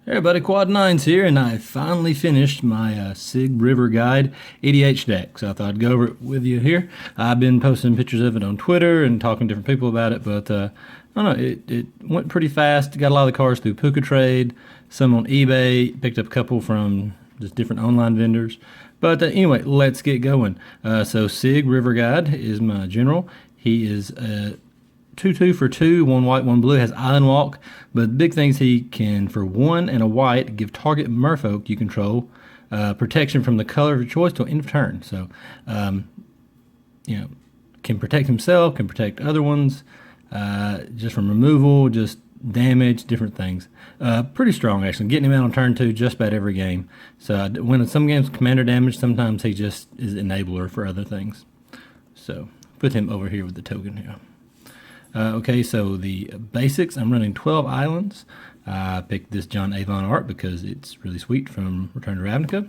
Hey everybody, Quad Nines here, and I finally finished my Sygg River Guide EDH deck. So I thought I'd go over it with you here. I've been posting pictures of it on Twitter and talking to different people about it, but I don't know, it went pretty fast. Got a lot of the cards through Puka Trade, some on eBay, picked up a couple from just different online vendors. But anyway, let's get going. So Sygg River Guide is my general. He is 2/2 for 2, 1 white, 1 blue, has Island Walk. But the big thing is he can, for 1 and a white, give target merfolk you control protection from the color of your choice till end of turn. So, you know, can protect himself, can protect other ones, just from removal, just damage, different things. Pretty strong, actually. Getting him out on turn 2 just about every game. So when some games commander damage, sometimes he just is enabler for other things. So put him over here with the token here. Okay, so the basics, I'm running 12 islands. I picked this John Avon art because it's really sweet from Return to Ravnica.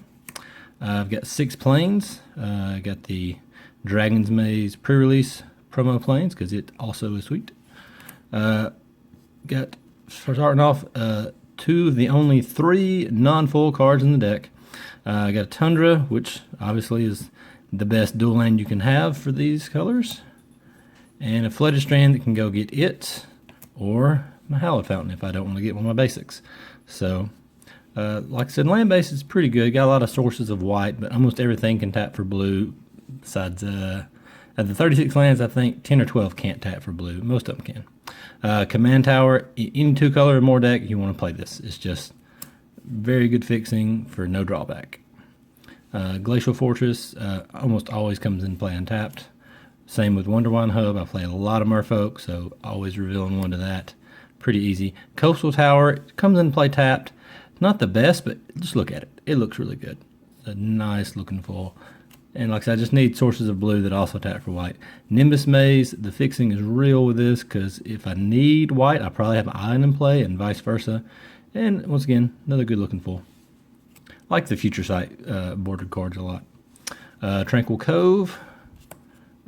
I've got 6 planes. I got the Dragon's Maze pre-release promo planes because it also is sweet. Got, for starting off, 2 of the only 3 non-full cards in the deck. I got a Tundra, which obviously is the best dual land you can have for these colors. And a Flooded Strand that can go get it, or my Hallowed Fountain if I don't want to get one of my basics. So, like I said, land base is pretty good. Got a lot of sources of white, but almost everything can tap for blue. Besides, of the 36 lands, I think 10 or 12 can't tap for blue. Most of them can. Command Tower, any 2-color or more deck, you want to play this. It's just very good fixing for no drawback. Glacial Fortress almost always comes in play untapped. Same with Wonderwine Hub. I play a lot of merfolk, so always revealing one to that. Pretty easy. Coastal Tower comes in play tapped. Not the best, but just look at it. It looks really good. It's a nice looking foil. And like I said, I just need sources of blue that also tap for white. Nimbus Maze, the fixing is real with this because if I need white, I probably have an island in play and vice versa. And once again, another good looking foil. I like the Future Sight bordered cards a lot. Tranquil Cove,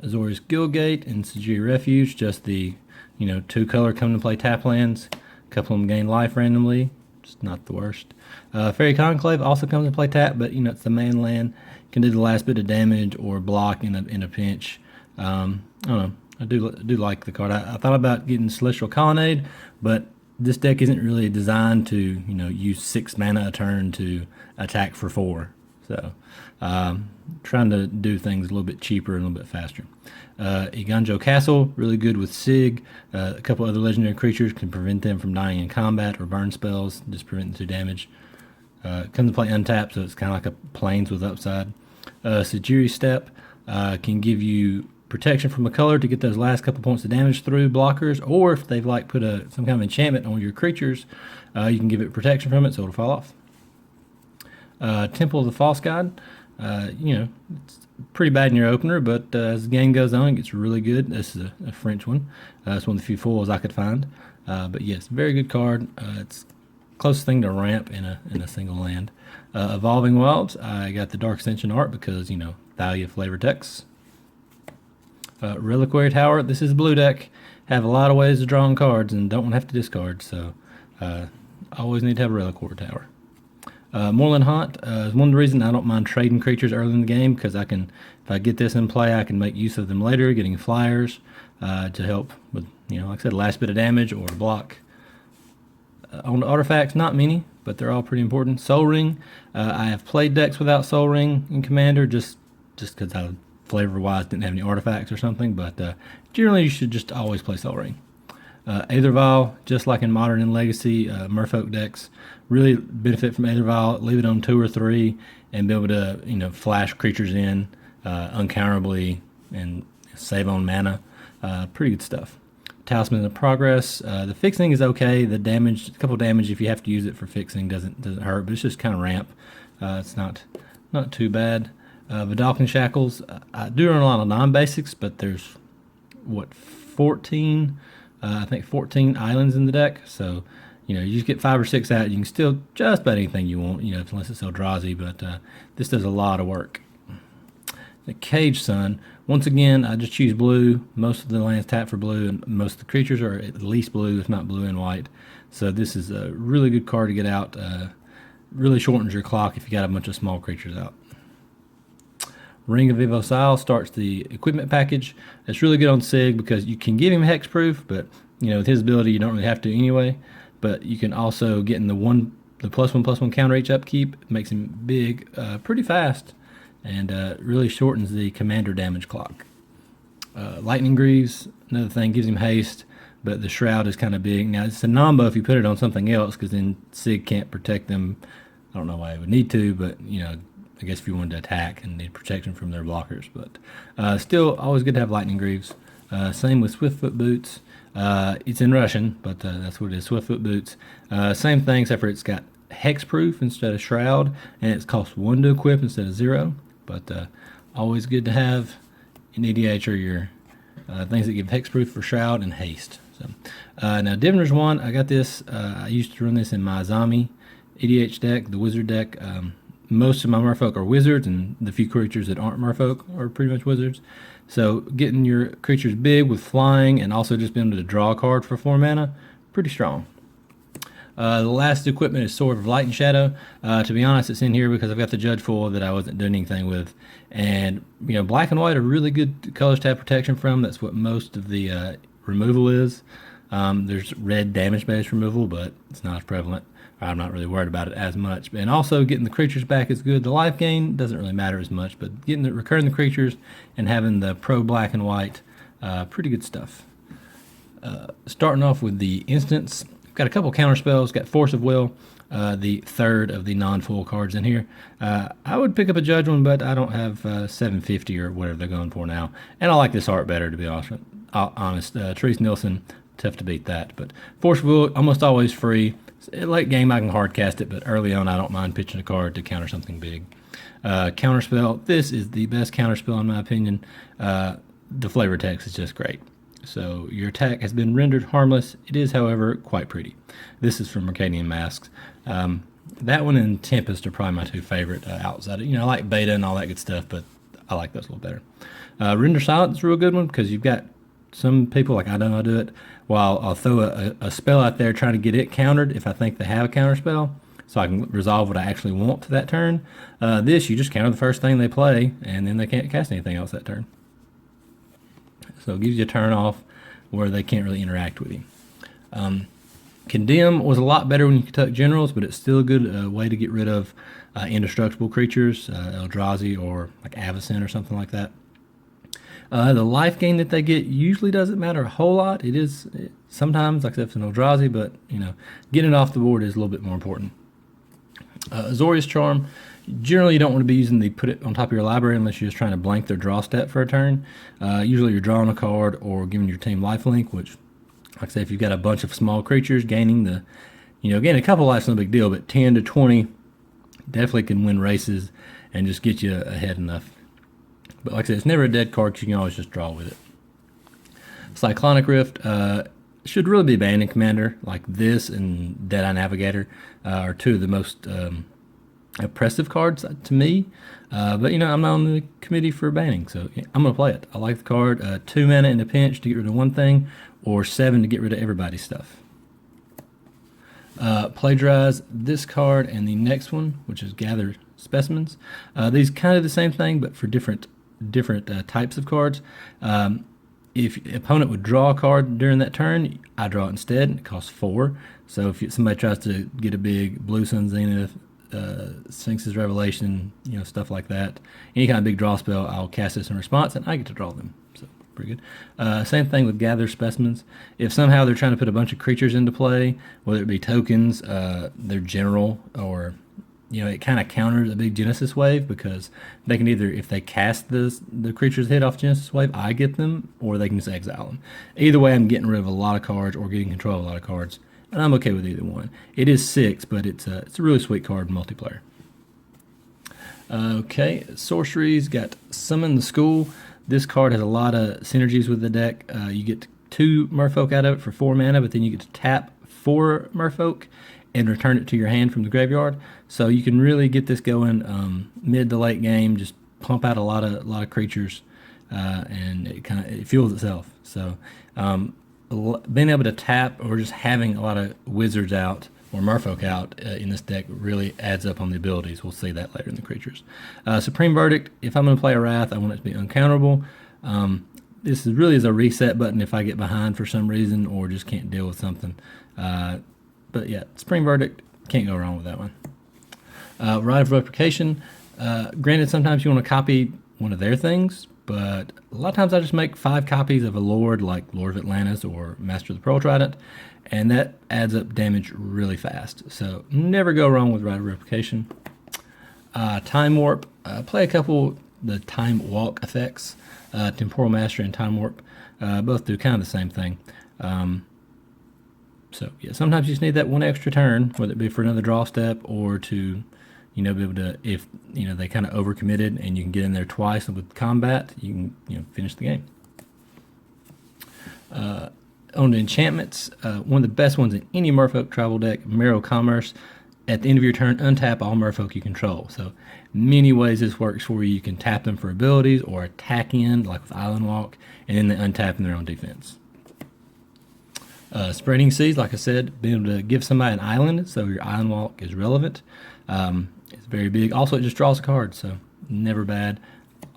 Azorius Guildgate, and Sygg Refuge, just the 2-color come to play tap lands. A couple of them gain life randomly. It's not the worst. Fairy Conclave also comes to play tap, but it's the main land. Can do the last bit of damage or block in a pinch. I don't know. I do like the card. I thought about getting Celestial Colonnade, but this deck isn't really designed to use 6 mana a turn to attack for 4. So, trying to do things a little bit cheaper and a little bit faster. Iganjo Castle, really good with Sygg. A couple other legendary creatures can prevent them from dying in combat or burn spells, just prevent 2 damage. Comes to play untapped, so it's kind of like a plains with upside. Sygg Step can give you protection from a color to get those last couple points of damage through blockers, or if they've put some kind of enchantment on your creatures, you can give it protection from it, so it'll fall off. Temple of the False God, it's pretty bad in your opener, but as the game goes on, it gets really good. This is a French one. It's one of the few foils I could find. But yes, very good card. It's closest thing to ramp in a single land. Evolving Wilds, I got the Dark Ascension art because, Thalia flavor text. Reliquary Tower, this is a blue deck. Have a lot of ways to draw on cards and don't have to discard, so always need to have a Reliquary Tower. Moorland Haunt is one of the reasons I don't mind trading creatures early in the game because if I get this in play, I can make use of them later, getting flyers to help with, like I said, last bit of damage or block. On the artifacts, not many, but they're all pretty important. Soul Ring, I have played decks without Soul Ring in Commander just because I flavor-wise didn't have any artifacts or something, but generally you should just always play Soul Ring. Aether Vial, just like in Modern and Legacy, Merfolk decks really benefit from Aether Vial. Leave it on 2 or 3 and be able to, flash creatures in uncounterably and save on mana. Pretty good stuff. Talisman of Progress. The fixing is okay. The damage, a couple damage if you have to use it for fixing doesn't hurt, but it's just kind of ramp. It's not too bad. Vidalcan Shackles. I do run a lot of non-basics, but there's 14. I think 14 islands in the deck, so you just get 5 or 6 out. You can still just about anything you want, unless it's Eldrazi, but this does a lot of work. The Cage Sun. Once again, I just choose blue. Most of the lands tap for blue, and most of the creatures are at least blue, if not blue and white. So this is a really good card to get out. Really shortens your clock if you got a bunch of small creatures out. Ring of Evosile starts the equipment package. It's really good on Sygg because you can give him hexproof, but with his ability you don't really have to anyway. But you can also get in the +1/+1 counter H upkeep. It makes him big pretty fast, and really shortens the commander damage clock. Lightning Greaves, another thing, gives him haste, but the Shroud is kind of big. Now it's a non-buff if you put it on something else, because then Sygg can't protect them. I don't know why it would need to, but I guess if you wanted to attack and need protection from their blockers. But still, always good to have Lightning Greaves. Same with Swiftfoot Boots. It's in Russian, but that's what it is, Swiftfoot Boots. Same thing, except for it's got hexproof instead of Shroud, and it costs 1 to equip instead of 0. But always good to have in EDH are your things that give hexproof for Shroud and haste. So now Diviner's Wand, I got this. I used to run this in my Zami EDH deck, the Wizard deck. Most of my merfolk are wizards, and the few creatures that aren't merfolk are pretty much wizards. So getting your creatures big with flying and also just being able to draw a card for 4 mana, pretty strong. The last equipment is Sword of Light and Shadow. To be honest, it's in here because I've got the Judge Foil that I wasn't doing anything with. And, black and white are really good colors to have protection from. That's what most of the removal is. There's red damage-based removal, but it's not as prevalent. I'm not really worried about it as much. And also getting the creatures back is good. The life gain doesn't really matter as much, but recurring the creatures and having the pro black and white, pretty good stuff. Starting off with the instants, I've got a couple counter spells. Got Force of Will, the third of the non-full cards in here. I would pick up a Judge one, but I don't have 750 or whatever they're going for now. And I like this art better, to be honest. Therese Nielsen, tough to beat that. But Force of Will, almost always free. Late game I can hard cast it, but early on I don't mind pitching a card to counter something big. Counterspell, this is the best counterspell in my opinion. The flavor text is just great. So your attack has been rendered harmless. It is, however, quite pretty. This is from Mercadian Masks. That one and Tempest are probably my two favorite outside of, I like Beta and all that good stuff, but I like those a little better. Render Silence is a real good one because you've got some people, like I know I do it, while I'll throw a spell out there trying to get it countered if I think they have a counter spell, so I can resolve what I actually want to that turn. This, you just counter the first thing they play, and then they can't cast anything else that turn. So it gives you a turn off where they can't really interact with you. Condemn was a lot better when you could tuck generals, but it's still a good way to get rid of indestructible creatures, Eldrazi or like Avacyn or something like that. The life gain that they get usually doesn't matter a whole lot. It is sometimes, like if it's an Eldrazi, but getting it off the board is a little bit more important. Azorius Charm, generally you don't want to be using the put it on top of your library unless you're just trying to blank their draw stat for a turn. Usually you're drawing a card or giving your team lifelink, which, like I say, if you've got a bunch of small creatures, gaining the, gaining a couple life's no big deal, but 10 to 20 definitely can win races and just get you ahead enough. But like I said, it's never a dead card because you can always just draw with it. Cyclonic Rift should really be banned in Commander. Like this and Deadeye Navigator are two of the most oppressive cards to me. But I'm not on the committee for banning, so I'm going to play it. I like the card. 2 mana in a pinch to get rid of one thing, or 7 to get rid of everybody's stuff. Plagiarize this card and the next one, which is Gather Specimens. These kind of the same thing, but for different types of cards. If the opponent would draw a card during that turn, I draw it instead. It costs 4. So if somebody tries to get a big Blue Sun Zenith, Sphinx's Revelation, stuff like that, any kind of big draw spell, I'll cast this in response, and I get to draw them. So pretty good. Same thing with Gather Specimens. If somehow they're trying to put a bunch of creatures into play, whether it be tokens, their general, or it kind of counters a big Genesis Wave, because they can either, if they cast the creatures hit off Genesis Wave, I get them, or they can just exile them. Either way, I'm getting rid of a lot of cards or getting control of a lot of cards, and I'm okay with either one. It is 6, but it's a really sweet card in multiplayer. Okay, Sorceries, got Summon the School. This card has a lot of synergies with the deck. You get 2 Merfolk out of it for 4 mana, but then you get to tap 4 Merfolk and return it to your hand from the graveyard. So you can really get this going mid to late game, just pump out a lot of creatures, and it fuels itself. So being able to tap or just having a lot of wizards out or merfolk out in this deck really adds up on the abilities. We'll see that later in the creatures. Supreme Verdict, if I'm going to play a Wrath, I want it to be uncounterable. This is really a reset button if I get behind for some reason or just can't deal with something. But yeah, Supreme Verdict, can't go wrong with that one. Right of Replication, granted sometimes you want to copy one of their things, but a lot of times I just make 5 copies of a Lord like Lord of Atlantis or Master of the Pearl Trident, and that adds up damage really fast. So never go wrong with Right of Replication. Time Warp, play a couple the Time Walk effects. Temporal Mastery and Time Warp both do kind of the same thing. So yeah, sometimes you just need that one extra turn, whether it be for another draw step or to, be able to, if they kind of overcommitted and you can get in there twice with combat, you can finish the game. On the enchantments, one of the best ones in any Merfolk tribal deck, Marrow Commerce. At the end of your turn, untap all Merfolk you control. So many ways this works for you. You can tap them for abilities or attack in, like with Island Walk, and then they untap in their own defense. Spreading Seas, like I said, being able to give somebody an island so your Island Walk is relevant. It's very big. Also, it just draws a card, so never bad.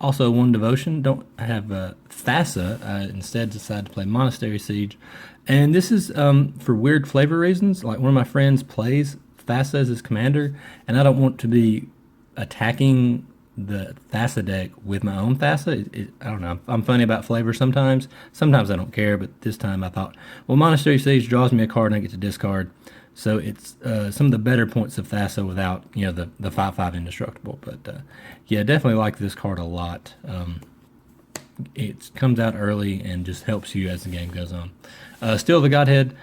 Also, one devotion. Don't have Thassa. I instead decided to play Monastery Siege. And this is for weird flavor reasons. Like one of my friends plays Thassa as his commander, and I don't want to be attacking the Thassa deck with my own Thassa. I don't know. I'm funny about flavor sometimes. Sometimes I don't care, but this time I thought, well, Monastery Siege draws me a card and I get to discard. So it's some of the better points of Thassa without, the 5/5 indestructible. But yeah, definitely like this card a lot. It comes out early and just helps you as the game goes on. Still the Godhead.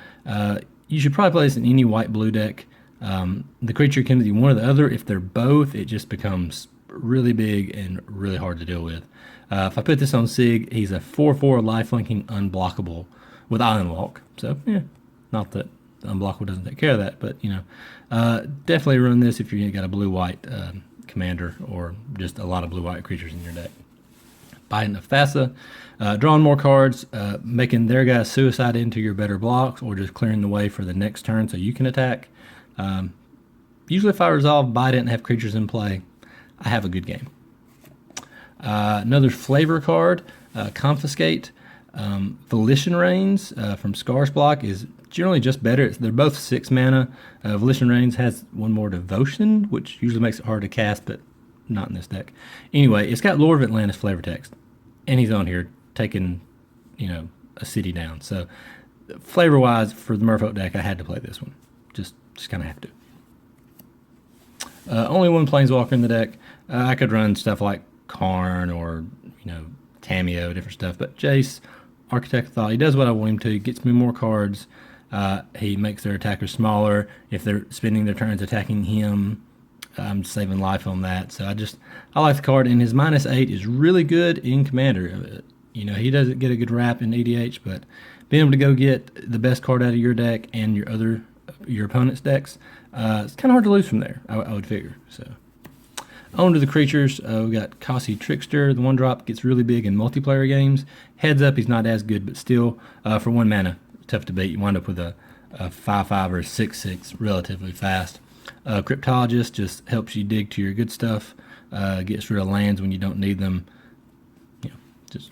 You should probably play this in any white-blue deck. The creature can be one or the other. If they're both, it just becomes really big and really hard to deal with. If I put this on Sygg, he's a 4/4 lifelinking unblockable with Island Walk. So yeah, not that unblockable doesn't take care of that, but definitely run this if you got a blue-white commander or just a lot of blue-white creatures in your deck. Biden of Thassa, drawing more cards, making their guys suicide into your better blocks, or just clearing the way for the next turn so you can attack. Usually if I resolve Biden and have creatures in play, I have a good game. Another flavor card, Confiscate. Volition Reigns from Scar's block is generally just better. They're both 6 mana. Volition Reigns has one more Devotion, which usually makes it hard to cast, but not in this deck. Anyway, it's got Lord of Atlantis flavor text, and he's on here taking, a city down. So flavor-wise, for the Merfolk deck, I had to play this one. Just kind of have to. Only one Planeswalker in the deck. I could run stuff like Karn or, Tameo, different stuff. But Jace, Architect of Thought, he does what I want him to. He gets me more cards. He makes their attackers smaller. If they're spending their turns attacking him, I'm saving life on that. So I like the card. And his -8 is really good in Commander. He doesn't get a good rap in EDH, but being able to go get the best card out of your deck and your opponent's decks, it's kind of hard to lose from there, I would figure. So on to the creatures. We got Kasi Trickster. The 1-drop gets really big in multiplayer games. Heads up, he's not as good, but still, for 1 mana, tough to beat. You wind up with a 5/5 or a 6/6 relatively fast. Cryptologist just helps you dig to your good stuff, gets rid of lands when you don't need them. Just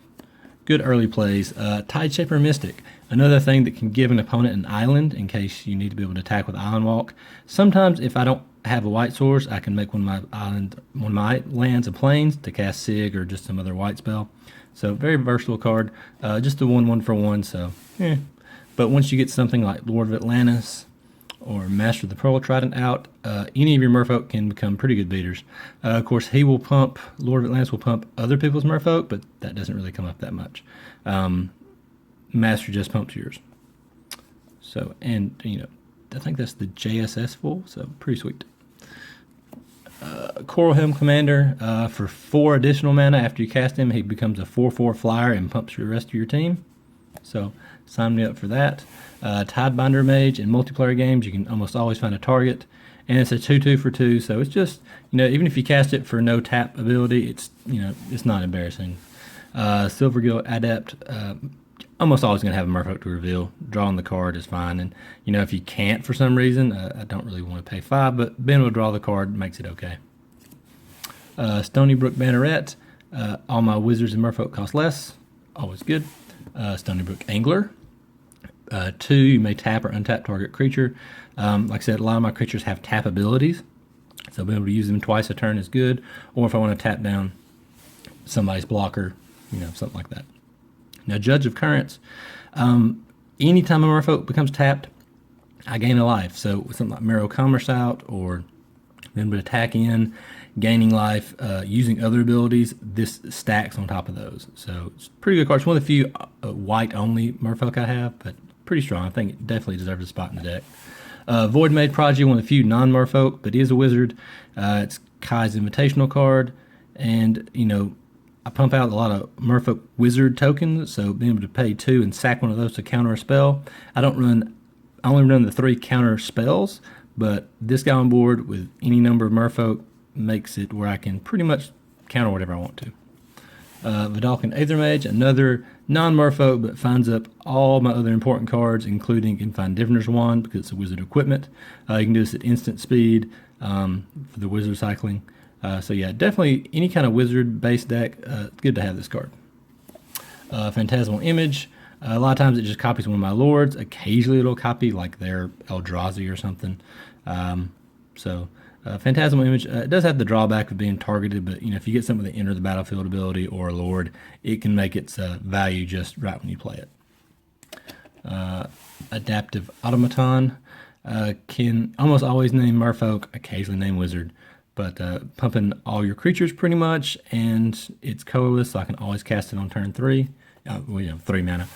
good early plays. Tideshaper Mystic, another thing that can give an opponent an island in case you need to be able to attack with Island Walk. Sometimes if I don't have a white source, I can make one of my lands a plains to cast Sygg or just some other white spell. So very versatile card. Just a 1/1 for 1. So yeah. But once you get something like Lord of Atlantis or Master of the Pearl Trident out, any of your Merfolk can become pretty good beaters. Of course, Lord of Atlantis will pump other people's Merfolk, but that doesn't really come up that much. Master just pumps yours. So, and I think that's the JSS full, so pretty sweet. Coral Helm Commander, for 4 additional mana after you cast him, he becomes a 4/4 flyer and pumps the rest of your team. So sign me up for that. Tidebinder Mage, in multiplayer games, you can almost always find a target, and it's a 2/2 for 2. So it's just, even if you cast it for no tap ability, it's it's not embarrassing. Silver Guild Adept. Almost always going to have a Merfolk to reveal. Drawing the card is fine. And, if you can't for some reason, I don't really want to pay 5, but being able to draw the card makes it okay. Stony Brook Banneret. All my wizards and Merfolk cost less. Always good. Stony Brook Angler. 2, you may tap or untap target creature. Like I said, a lot of my creatures have tap abilities. So being able to use them twice a turn is good. Or if I want to tap down somebody's blocker, something like that. Now, Judge of Currents, anytime a Merfolk becomes tapped, I gain a life. So with something like Marrow Commerce out, or then with attack in, gaining life, using other abilities, this stacks on top of those. So it's a pretty good card. It's one of the few white-only Merfolk I have, but pretty strong. I think it definitely deserves a spot in the deck. Void Mage Prodigy, one of the few non-Merfolk, but he is a wizard. It's Kai's Invitational card, and, I pump out a lot of Merfolk Wizard tokens, so being able to pay 2 and sack one of those to counter a spell. I only run the 3 counter spells, but this guy on board with any number of Merfolk makes it where I can pretty much counter whatever I want to. Vidalcan Aethermage, another non-Merfolk, but finds up all my other important cards, including you can find Diviner's Wand because it's a wizard equipment. You can do this at instant speed for the wizard cycling. So yeah, definitely any kind of wizard-based deck, it's good to have this card. Phantasmal Image. A lot of times it just copies one of my lords. Occasionally it'll copy like their Eldrazi or something. Phantasmal Image, it does have the drawback of being targeted, but if you get something with an enter the battlefield ability or a lord, it can make its value just right when you play it. Adaptive Automaton can almost always name Merfolk, occasionally name Wizard, but pumping all your creatures pretty much, and it's colorless, so I can always cast it on turn 3. 3 mana.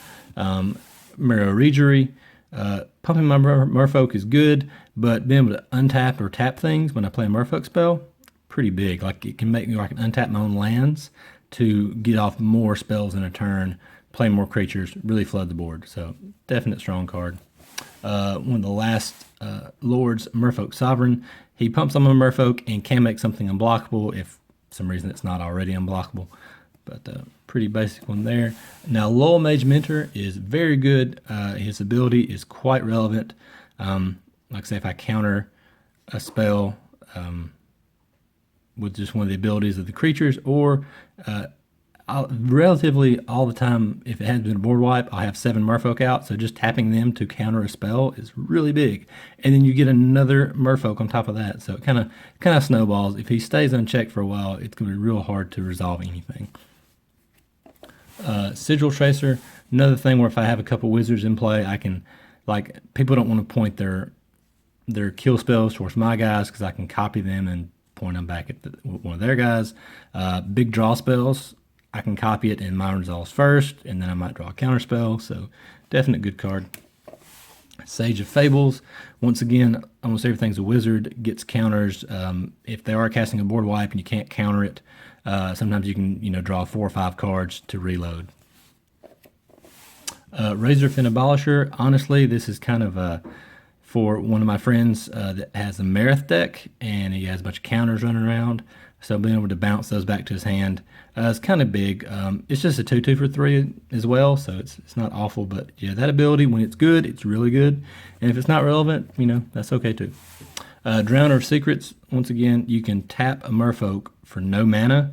Marrow Regery. Pumping my Merfolk is good, but being able to untap or tap things when I play a Merfolk spell, pretty big. Like it can make me where I can untap my own lands to get off more spells in a turn, play more creatures, really flood the board. So definite strong card. One of the last lords, Merfolk Sovereign. He pumps on my Merfolk and can make something unblockable if for some reason it's not already unblockable. But pretty basic one there. Now, Lowell Mage Mentor is very good. His ability is quite relevant. Like I say, if I counter a spell with just one of the abilities of the creatures, or relatively all the time, if it hasn't been a board wipe, I'll have 7 Merfolk out. So just tapping them to counter a spell is really big. And then you get another Merfolk on top of that. So it kind of snowballs. If he stays unchecked for a while, it's going to be real hard to resolve anything. Sigil Tracer, another thing where if I have a couple wizards in play, I can, like, people don't want to point their kill spells towards my guys because I can copy them and point them back at one of their guys. Big draw spells, I can copy it and mine resolves first, and then I might draw a counter spell, so definite good card. Sage of Fables, once again, almost everything's a wizard, gets counters. If they are casting a board wipe and you can't counter it, sometimes you can draw 4 or 5 cards to reload. Razorfin Abolisher, honestly, this is kind of for one of my friends that has a Marith deck, and he has a bunch of counters running around, so being able to bounce those back to his hand is kind of big. It's just a 2/2 for 3 as well, so it's not awful, but yeah, that ability, when it's good, it's really good, and if it's not relevant, that's okay too. Drowner of Secrets, once again, you can tap a Merfolk for no mana,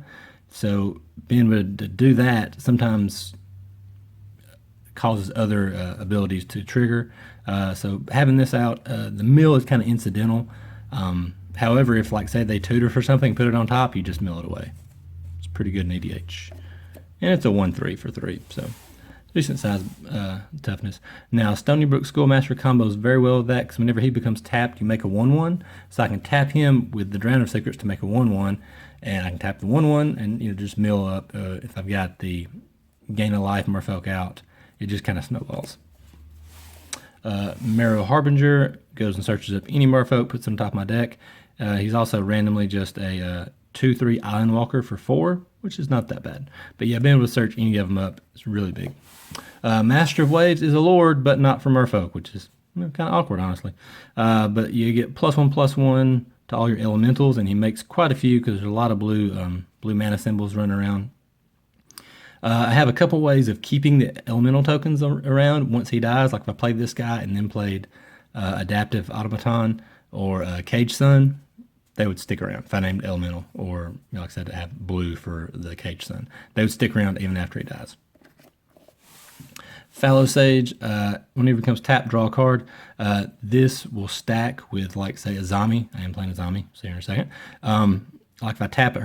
so being able to do that sometimes causes other abilities to trigger. So having this out, the mill is kind of incidental. However, if, like, say they tutor for something, put it on top, you just mill it away. It's pretty good in EDH. And it's a 1/3 for 3, so decent size toughness. Now, Stony Brook Schoolmaster combos very well with that, because whenever he becomes tapped, you make a 1/1. So I can tap him with the Drowner of Secrets to make a 1/1, and I can tap the 1/1 and just mill up. If I've got the Gain a Life Merfolk out, it just kind of snowballs. Marrow Harbinger goes and searches up any Merfolk, puts it on top of my deck. He's also randomly just a 2/3 Island Walker for 4, which is not that bad. But yeah, being able to search any of them up is really big. Master of Waves is a lord, but not for Merfolk, which is Kind of awkward, honestly. But you get +1/+1 to all your elementals, and he makes quite a few because there's a lot of blue mana symbols running around. I have a couple ways of keeping the elemental tokens around once he dies. Like if I played this guy and then played Adaptive Automaton or Cage Sun, they would stick around. If I named elemental, or like I said, to have blue for the Cage Sun, they would stick around even after he dies. Fallow Sage, whenever it becomes tap, draw a card. This will stack with, like, say, a Zami. I am playing a Zami, see here in a second. Like if I tap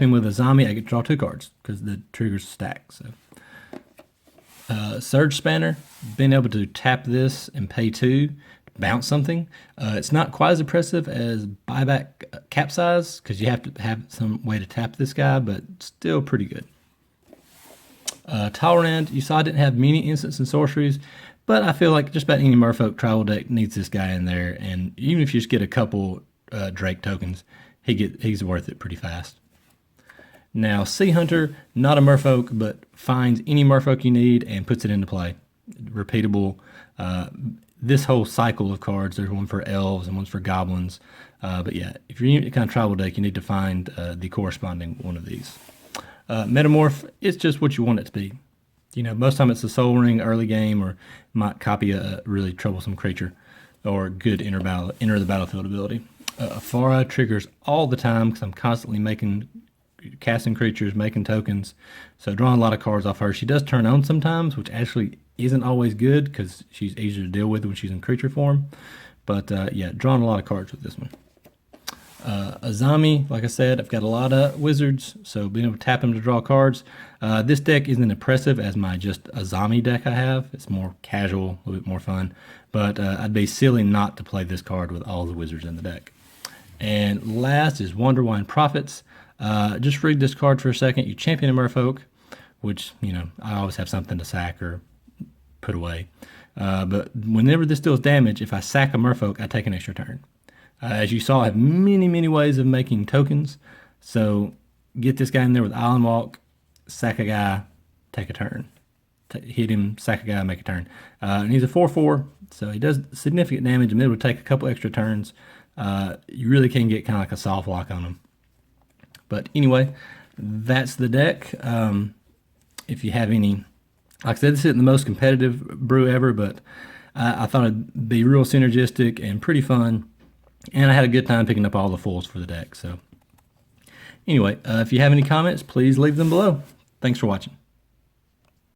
him with a Zami, I get to draw 2 cards because the triggers stack. So, Surge Spanner, being able to tap this and pay 2, bounce something. It's not quite as impressive as Buyback Capsize because you have to have some way to tap this guy, but still pretty good. Talrand, you saw I didn't have many instants and sorceries, but I feel like just about any Merfolk tribal deck needs this guy in there, and even if you just get a couple Drake tokens, he's worth it pretty fast. Now, Sea Hunter, not a Merfolk, but finds any Merfolk you need and puts it into play. Repeatable. This whole cycle of cards, there's one for elves and one's for goblins. But yeah, if you're in a kind of tribal deck, you need to find the corresponding one of these. Metamorph, it's just what you want it to be. You know, most of the time it's a Soul Ring early game, or might copy a really troublesome creature, or good enter the battlefield ability. Afara triggers all the time because I'm constantly casting creatures, making tokens, so drawing a lot of cards off her. She does turn on sometimes, which actually isn't always good because she's easier to deal with when she's in creature form. But yeah, drawing a lot of cards with this one. Azami, like I said, I've got a lot of wizards, so being able to tap them to draw cards. This deck isn't impressive as my just Azami deck I have. It's more casual, a little bit more fun, but I'd be silly not to play this card with all the wizards in the deck. And last is Wonderwine Prophets. Just read this card for a second. You champion a Merfolk, which, you know, I always have something to sack or put away. But whenever this deals damage, if I sack a Merfolk, I take an extra turn. As you saw, I have many, many ways of making tokens. So get this guy in there with Island Walk, sack a guy, take a turn. Hit him, sack a guy, make a turn. And he's a 4/4, so he does significant damage, and it would take a couple extra turns. You really can get kind of like a soft lock on him. But anyway, that's the deck. If you have any, like I said, this isn't the most competitive brew ever, but I thought it'd be real synergistic and pretty fun. And I had a good time picking up all the foils for the deck. So anyway, if you have any comments, please leave them below. Thanks for watching.